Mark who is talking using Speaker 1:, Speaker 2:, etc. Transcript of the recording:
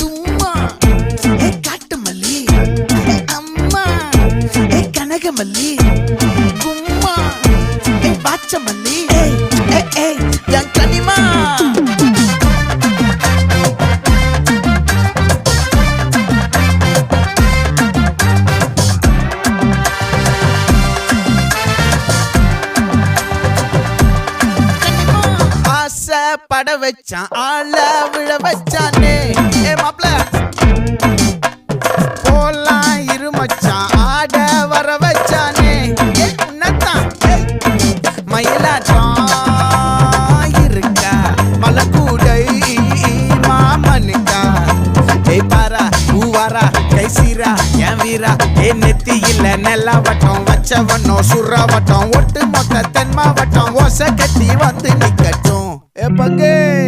Speaker 1: தும்மா ஏ காட்டு மல்லி அம்மா ஏ கனகமல்லி கும்மா ஏ பாச்ச மல்லி என் கனிமா பட வச்சான் ஆள விழ வச்சானே ஏ மாப்ள போலாம் இருமச்சான் ஆட வர வச்சானே ஏ உன்னத்தான் மயிலாட்டம் இருக்கா மலக்கூடை மாமனுக்கா ஏய் பாரா பூவாரா கைசீரா என் வீரா ஏ நெத்தி இல்ல நெல்லா வட்டம் வச்சவனோ சுறா வட்டம் ஒட்டு மொத்த தென் மாவட்டம் ஓசை கட்டி வந்து நிக்கட்டும். É pra quem?